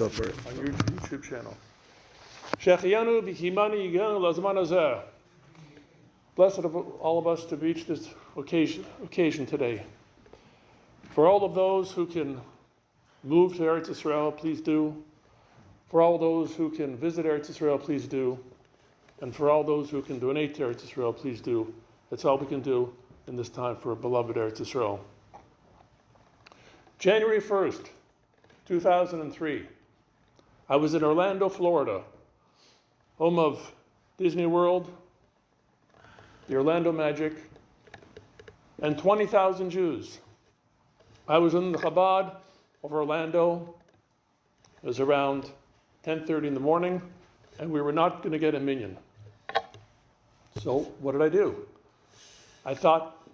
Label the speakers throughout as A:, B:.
A: Go for it.
B: On your YouTube channel. Shechiyanu v'kimani yiganu lazman hazeh. Blessed of all of us to reach this occasion today. For all of those who can move to Eretz Yisrael, please do. For all those who can visit Eretz Yisrael, please do. And for all those who can donate to Eretz Yisrael, please do. That's all we can do in this time for beloved Eretz Yisrael. January 1st, 2003. I was in Orlando, Florida, home of Disney World, the Orlando Magic, and 20,000 Jews. I was in the Chabad of Orlando. It was around 10:30 in the morning, and we were not going to get a minyan. So what did I do? I thought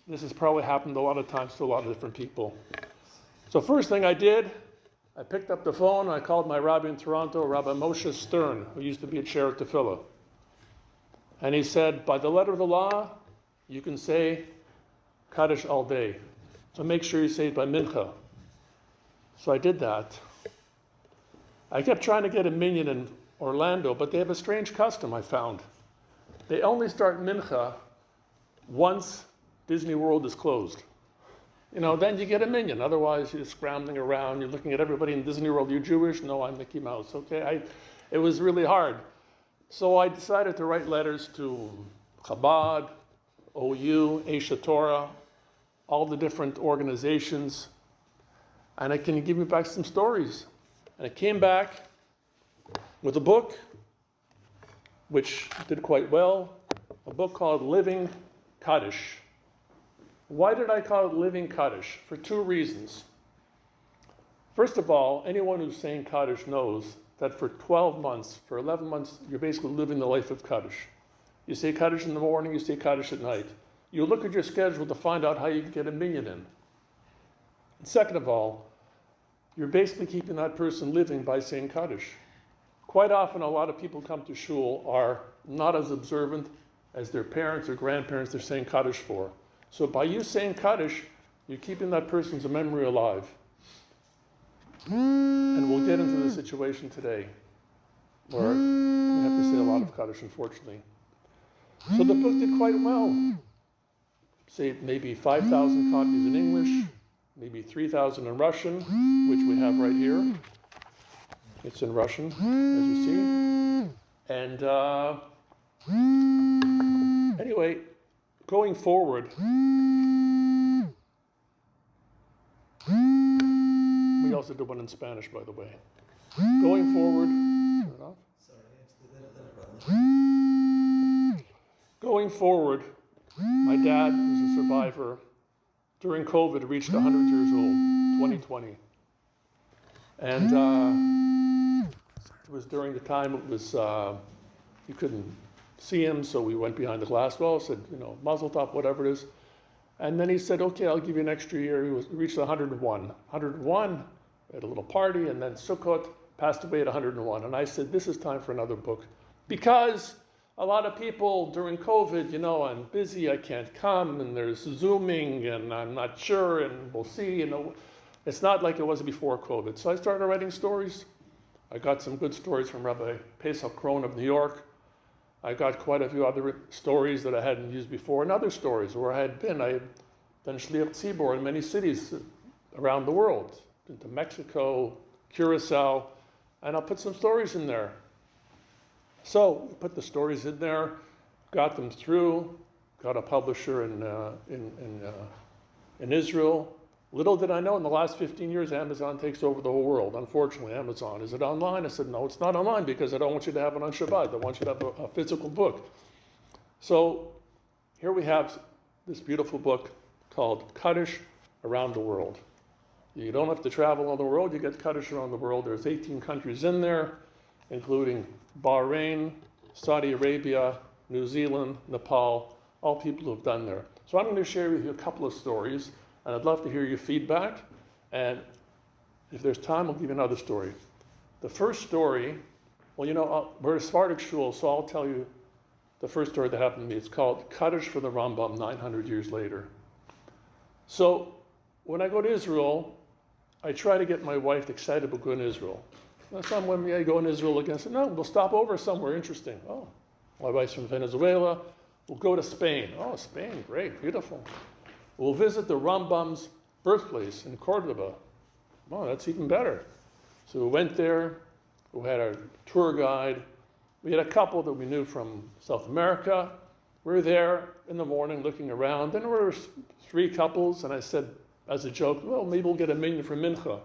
B: this has probably happened a lot of times to a lot of different people. So first thing I did, I picked up the phone, I called my Rabbi in Toronto, Rabbi Moshe Stern, who used to be a chair at Tefillah. And he said, by the letter of the law, you can say Kaddish all day. So make sure you say it by Mincha. So I did that. I kept trying to get a minyan in Orlando, but they have a strange custom I found. They only start Mincha once Disney World is closed. Then you get a minyan. Otherwise, you're scrambling around. You're looking at everybody in Disney World. You're Jewish? No, I'm Mickey Mouse. Okay, it was really hard. So I decided to write letters to Chabad, OU, Aisha Torah, all the different organizations. And I can give me back some stories. And I came back with a book, which did quite well, a book called Living Kaddish. Why did I call it Living Kaddish? For two reasons. First of all, anyone who's saying Kaddish knows that for 12 months, for 11 months, you're basically living the life of Kaddish. You say Kaddish in the morning, you say Kaddish at night. You look at your schedule to find out how you can get a minyan in. And second of all, you're basically keeping that person living by saying Kaddish. Quite often, a lot of people come to shul are not as observant as their parents or grandparents they're saying Kaddish for. So by you saying Kaddish, you're keeping that person's memory alive. And we'll get into the situation today where we have to say a lot of Kaddish, unfortunately. So the book did quite well. Say maybe 5,000 copies in English, maybe 3,000 in Russian, which we have right here. It's in Russian, as you see. And anyway, going forward, we also did one in Spanish, by the way. Going forward, turn it off. Going forward, my dad, who's a survivor, during COVID, reached 100 years old, 2020. And it was during the time it was, you couldn't see him, so we went behind the glass wall, said, Mazel Tov, whatever it is. And then he said, okay, I'll give you an extra year. He reached 101. 101, we had a little party, and then Sukkot passed away at 101. And I said, this is time for another book. Because a lot of people during COVID, I'm busy, I can't come, and there's Zooming, and I'm not sure, and we'll see, It's not like it was before COVID. So I started writing stories. I got some good stories from Rabbi Pesach Krohn of New York. I got quite a few other stories that I hadn't used before, and other stories where I had been. I had done Shliach Tzibor in many cities around the world. Been to Mexico, Curacao, and I'll put some stories in there. So put the stories in there, got them through, got a publisher in Israel. Little did I know, in the last 15 years, Amazon takes over the whole world. Unfortunately, Amazon. Is it online? I said, no, it's not online because I don't want you to have it on Shabbat. I want you to have a physical book. So here we have this beautiful book called Kaddish Around the World. You don't have to travel all the world. You get Kaddish around the world. There's 18 countries in there, including Bahrain, Saudi Arabia, New Zealand, Nepal, all people who have done there. So I'm going to share with you a couple of stories. And I'd love to hear your feedback. And if there's time, I'll give you another story. The first story, we're a Sephardic shul, so I'll tell you the first story that happened to me. It's called Kaddish for the Rambam 900 years later. So when I go to Israel, I try to get my wife excited about going to Israel. Some women, yeah, go in Israel again. I said, no, we'll stop over somewhere interesting. Oh, my wife's from Venezuela. We'll go to Spain. Oh, Spain, great, beautiful. We'll visit the Rambam's birthplace in Cordoba. Oh, that's even better. So we went there. We had our tour guide. We had a couple that we knew from South America. We were there in the morning looking around. Then there were 3 couples, and I said, as a joke, well, maybe we'll get a minion for Mincha.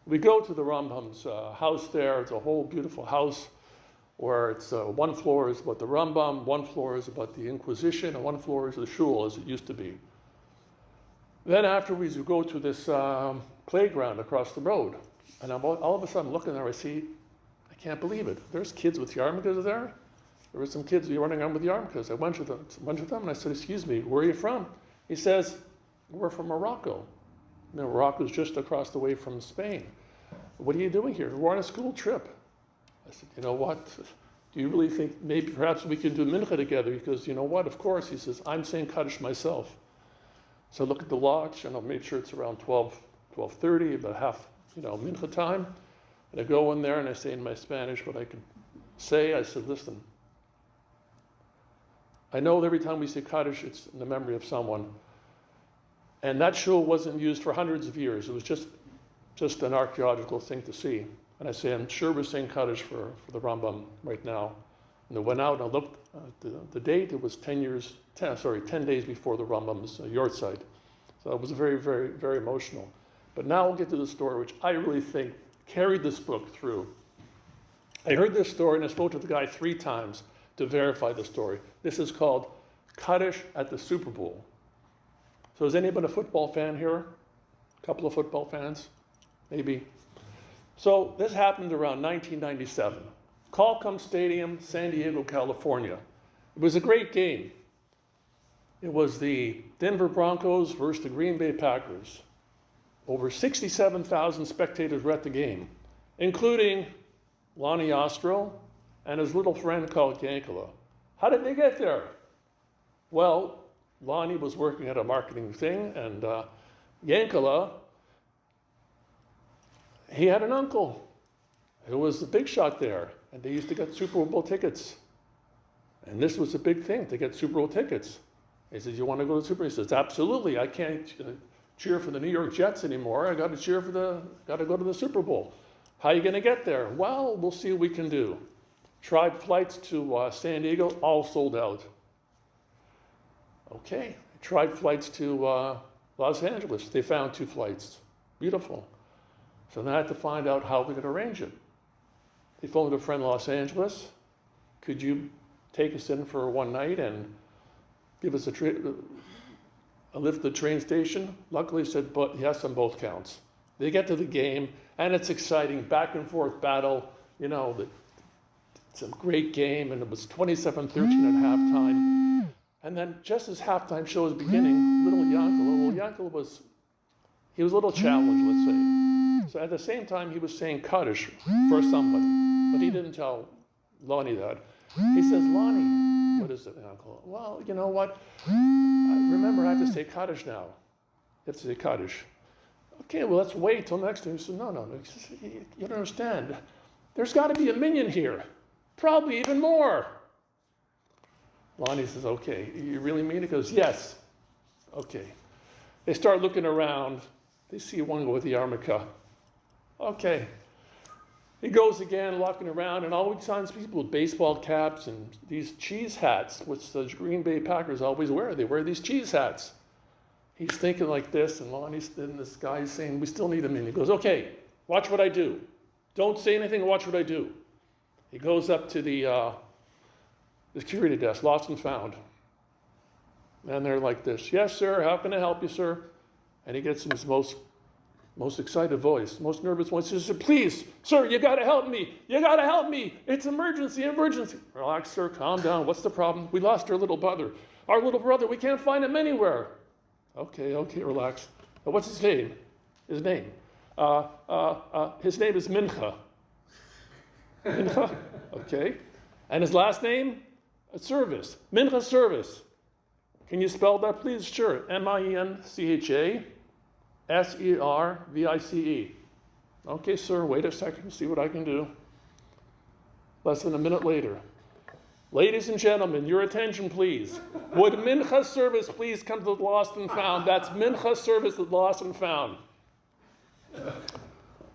B: We go to the Rambam's house there. It's a whole beautiful house where it's 1 floor is about the Rambam, 1 floor is about the Inquisition, and 1 floor is the shul as it used to be. Then afterwards, we go to this playground across the road. And all of a sudden, looking there, I see, I can't believe it. There's kids with yarmulkes there. There were some kids running around with yarmulkes. I went to them and I said, excuse me, where are you from? He says, we're from Morocco. Morocco's just across the way from Spain. What are you doing here? We're on a school trip. I said, you know what? Do you really think maybe perhaps we can do mincha together? Because you know what? Of course. He says, I'm saying Kaddish myself. So I look at the watch and I'll make sure it's around 12:30, about half, mincha time. And I go in there and I say in my Spanish what I can say. I said, listen, I know that every time we say Kaddish, it's in the memory of someone. And that shul wasn't used for hundreds of years. It was just an archaeological thing to see. And I say, I'm sure we're saying Kaddish for the Rambam right now. And I went out and I looked at the date. It was 10 days before the Rambam's Yortzeit. So it was very, very, very emotional. But now we'll get to the story, which I really think carried this book through. I heard this story and I spoke to the guy 3 times to verify the story. This is called Kaddish at the Super Bowl. So is anybody a football fan here? A couple of football fans? Maybe. So this happened around 1997. Qualcomm Stadium, San Diego, California. It was a great game. It was the Denver Broncos versus the Green Bay Packers. Over 67,000 spectators were at the game, including Lonnie Ostro and his little friend called Yankala. How did they get there? Well, Lonnie was working at a marketing thing, and Yankala, he had an uncle who was a big shot there, and they used to get Super Bowl tickets. And this was a big thing, to get Super Bowl tickets. He says, you want to go to the Super Bowl? He says, absolutely, I can't cheer for the New York Jets anymore. I got to go to the Super Bowl. How are you going to get there? Well, we'll see what we can do. Tried flights to San Diego, all sold out. Okay, tried flights to Los Angeles. They found 2 flights. Beautiful. So then I had to find out how we could arrange it. They phoned a friend in Los Angeles. Could you take us in for one night and give us a lift to the train station? Luckily, he said, but yes, on both counts. They get to the game, and it's exciting, back and forth battle. It's a great game, and it was 27-13 at halftime. And then just as halftime show was beginning, little Yankala was a little challenged, let's say. So at the same time, he was saying Kaddish for somebody, but he didn't tell Lonnie that. He says, Lonnie, what is it, Uncle? Well, you know what? Remember, I have to say Kaddish now. You have to say Kaddish. Okay, well, let's wait till next time. He said, no. You don't understand. There's got to be a minion here. Probably even more. Lonnie says, okay, you really mean it? He goes, yes. Okay. They start looking around. They see one go with the yarmulke. Okay. He goes again, walking around, and all he finds people with baseball caps and these cheese hats, which the Green Bay Packers always wear. They wear these cheese hats. He's thinking like this, and this guy's saying, we still need a minute. He goes, okay, watch what I do. Don't say anything, watch what I do. He goes up to the security desk, lost and found. And they're like this, yes, sir, how can I help you, sir? And he gets in his most excited voice, most nervous voice. He says, please, sir, you got to help me. You got to help me. It's emergency. Relax, sir, calm down. What's the problem? We lost our little brother. Our little brother, we can't find him anywhere. Okay, relax. What's his name? His name is Mincha. Mincha, okay. And his last name? Service. Mincha Service. Can you spell that, please? Sure. Mincha. S-E-R-V-I-C-E. Okay, sir, wait a second, see what I can do. Less than a minute later. Ladies and gentlemen, your attention, please. Would Mincha service please come to the Lost and Found? That's Mincha service at Lost and Found.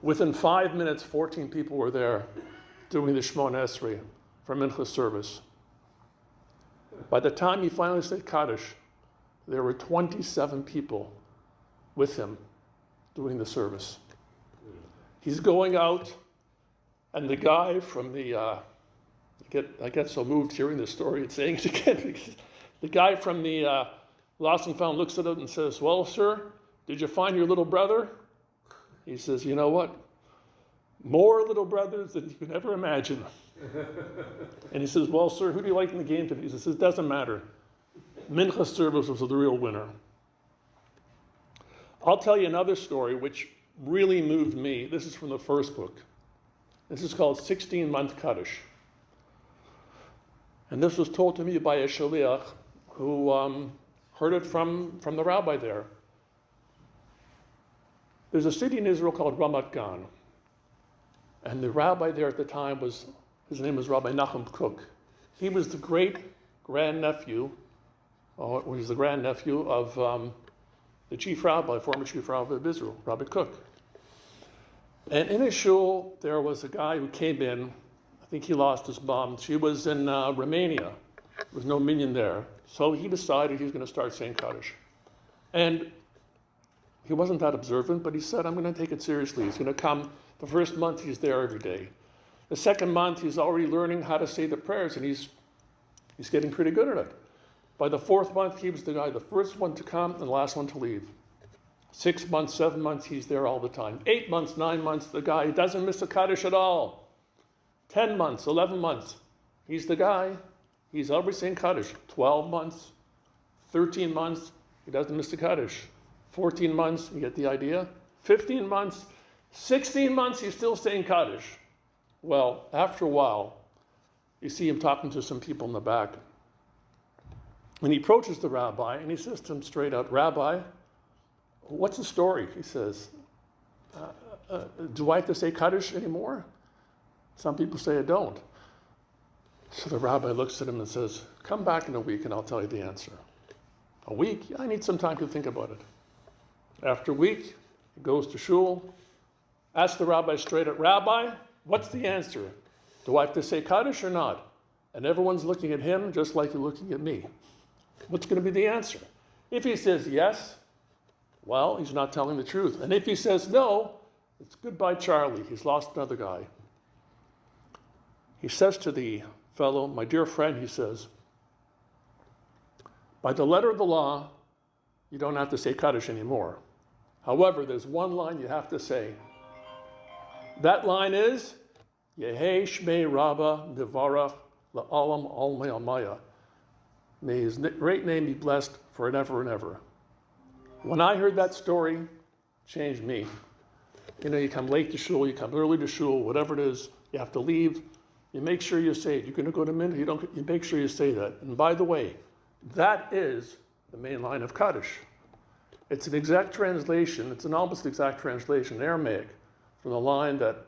B: Within 5 minutes, 14 people were there doing the Shemona Esrei for Mincha service. By the time he finally said Kaddish, there were 27 people with him doing the service. He's going out, and the guy from the, I get so moved hearing this story and saying it again, because the guy from the Lost and Found looks at him and says, well, sir, did you find your little brother? He says, you know what? More little brothers than you can ever imagine. And he says, well, sir, who do you like in the game today? He says, it doesn't matter. Mincha service was the real winner. I'll tell you another story which really moved me. This is from the first book. This is called 16-Month Kaddish. And this was told to me by a shaliach who heard it from the rabbi there. There's a city in Israel called Ramat Gan. And the rabbi there at the time his name was Rabbi Nachum Cook. He was the great-grandnephew, he's the grandnephew of the chief rabbi, former chief rabbi of Israel, Rabbi Cook. And in his shul, there was a guy who came in. I think he lost his mom. She was in Romania. There was no minyan there. So he decided he was going to start saying Kaddish. And he wasn't that observant, but he said, I'm going to take it seriously. He's going to come. The first month, he's there every day. The second month, he's already learning how to say the prayers, and he's getting pretty good at it. By the fourth month, he was the guy, the first one to come and the last one to leave. 6 months, 7 months, he's there all the time. 8 months, 9 months, the guy, he doesn't miss a Kaddish at all. 10 months, 11 months, he's the guy. He's always saying Kaddish. 12 months, 13 months, he doesn't miss the Kaddish. 14 months, you get the idea? 15 months, 16 months, he's still saying Kaddish. Well, after a while, you see him talking to some people in the back. And he approaches the rabbi, and he says to him straight out, Rabbi, what's the story? He says, do I have to say Kaddish anymore? Some people say I don't. So the rabbi looks at him and says, come back in a week and I'll tell you the answer. A week? I need some time to think about it. After a week, he goes to shul, asks the rabbi straight out, Rabbi, what's the answer? Do I have to say Kaddish or not? And everyone's looking at him just like you're looking at me. What's going to be the answer? If he says yes, well, he's not telling the truth. And if he says no, it's goodbye Charlie. He's lost another guy. He says to the fellow, my dear friend, he says, by the letter of the law, you don't have to say Kaddish anymore. However, there's one line you have to say. That line is, Yehei Shmei Rabba Nevarach La'alam Almei Almaya. May his great name be blessed for ever and ever. When I heard that story, it changed me. You know, you come late to shul, you come early to shul, whatever it is, you have to leave. You make sure you say it. You're going to go to minhag, you make sure you say that. And by the way, that is the main line of Kaddish. It's an exact translation, it's an almost exact translation in Aramaic from the line that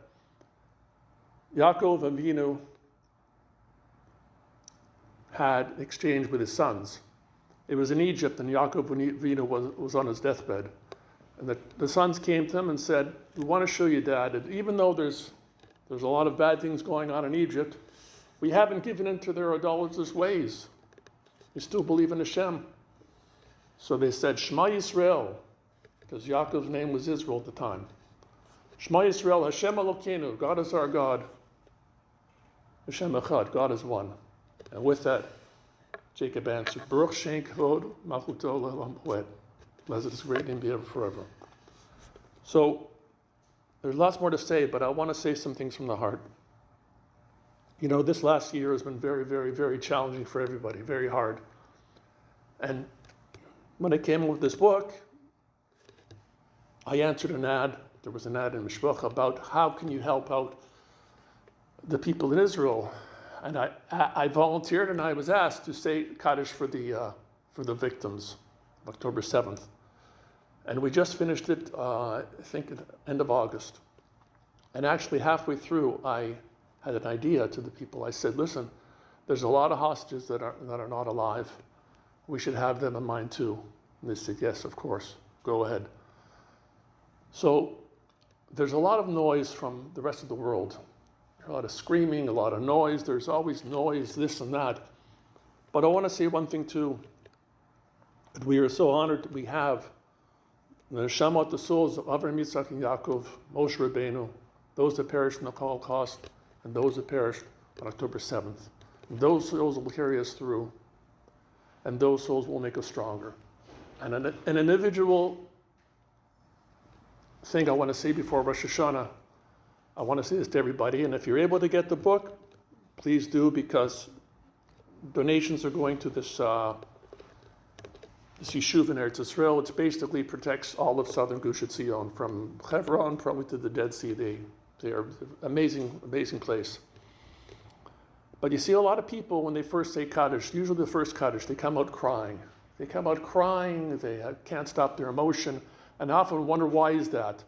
B: Yaakov Avinu had exchanged with his sons. It was in Egypt, and Yaakov Avinu was on his deathbed. And the sons came to him and said, we want to show you, Dad, that even though there's a lot of bad things going on in Egypt, we haven't given in to their idolatrous ways. We still believe in Hashem. So they said, Shema Yisrael, because Yaakov's name was Israel at the time. Shema Yisrael, Hashem Elokeinu, God is our God. Hashem Echad, God is one. And with that, Jacob answered, Baruch Shem Kavod Malchuto Le'olam Poed. Blessed is his great name be ever forever. So, there's lots more to say, but I want to say some things from the heart. You know, this last year has been very, very, very challenging for everybody, very hard. And when I came up with this book, I answered an ad. There was an ad in Mishpach about how can you help out the people in Israel. And I volunteered, and I was asked to say Kaddish for the victims of October 7th. And we just finished it, I think, at the end of August. And actually, halfway through, I had an idea to the people. I said, listen, there's a lot of hostages that are not alive. We should have them in mind too. And they said, yes, of course, go ahead. So there's a lot of noise from the rest of the world. A lot of screaming, a lot of noise. There's always noise, this and that. But I want to say one thing too. That we are so honored that we have the Neshamot, the souls of Avraham, Yitzchak, and Yaakov, Moshe Rabbeinu, those that perished in the Holocaust, and those that perished on October 7th. And those souls will carry us through, and those souls will make us stronger. And an individual thing I want to say before Rosh Hashanah, I want to say this to everybody, and if you're able to get the book, please do, because donations are going to this yeshuv in Eretz Yisrael, which basically protects all of southern Gush Etzion, from Hebron probably to the Dead Sea. They are an amazing place. But you see a lot of people, when they first say Kaddish, usually the first Kaddish, they come out crying. They can't stop their emotion, and I often wonder, why is that?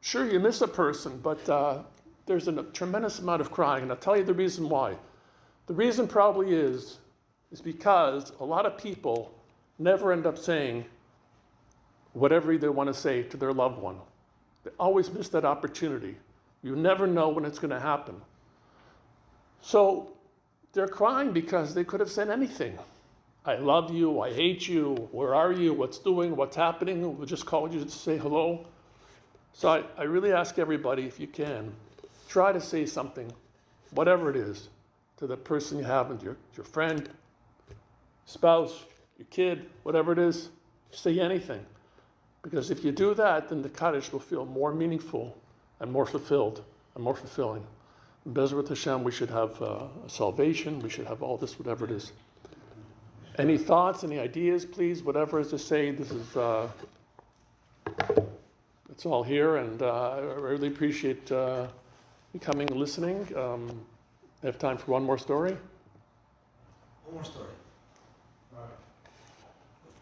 B: Sure, you miss a person, but there's a tremendous amount of crying, and I'll tell you the reason why. The reason probably is because a lot of people never end up saying whatever they want to say to their loved one. They always miss that opportunity. You never know when it's going to happen. So they're crying because they could have said anything. I love you, I hate you, where are you, what's happening, we'll just call you to say hello. So I really ask everybody, if you can, try to say something, whatever it is, to the person you have, and your friend, spouse, your kid, whatever it is, say anything. Because if you do that, then the Kaddish will feel more meaningful and more fulfilled and more fulfilling. In Bezrat Hashem, we should have salvation, we should have all this, whatever it is. Any thoughts, any ideas, please, whatever is to say, this is, it's all here, and I really appreciate you coming and listening. I have time for one more story.
A: One more story.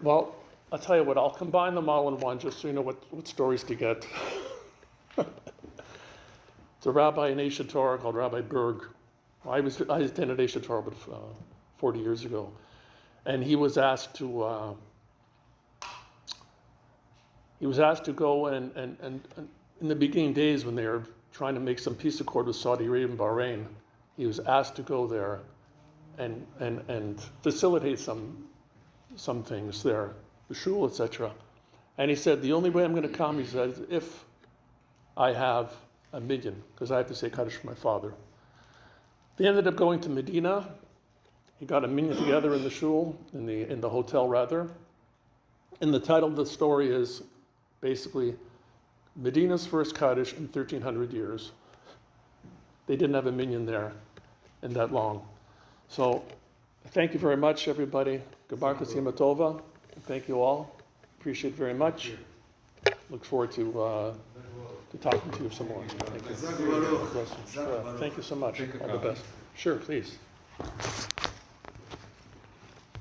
B: Well, I'll tell you what, I'll combine them all in one, just so you know what stories to get. It's a rabbi in Aish Torah called Rabbi Berg. I attended Aish Torah 40 years ago. And he was asked to go and in the beginning days when they were trying to make some peace accord with Saudi Arabia and Bahrain, he was asked to go there and facilitate some things there, the shul, etc. And he said, the only way I'm going to come, he said, if I have $1 million, because I have to say Kaddish for my father. They ended up going to Medina. He got $1 million together in the shul, in the hotel rather. And the title of the story is basically Medina's first Kaddish in 1,300 years. They didn't have $1 million there in that long. So thank you very much, everybody. Gebar Kasima Tova. Thank you all. Appreciate it very much. Look forward to talking to you some more. Thank you. Thank you so much. All the best. Sure, please.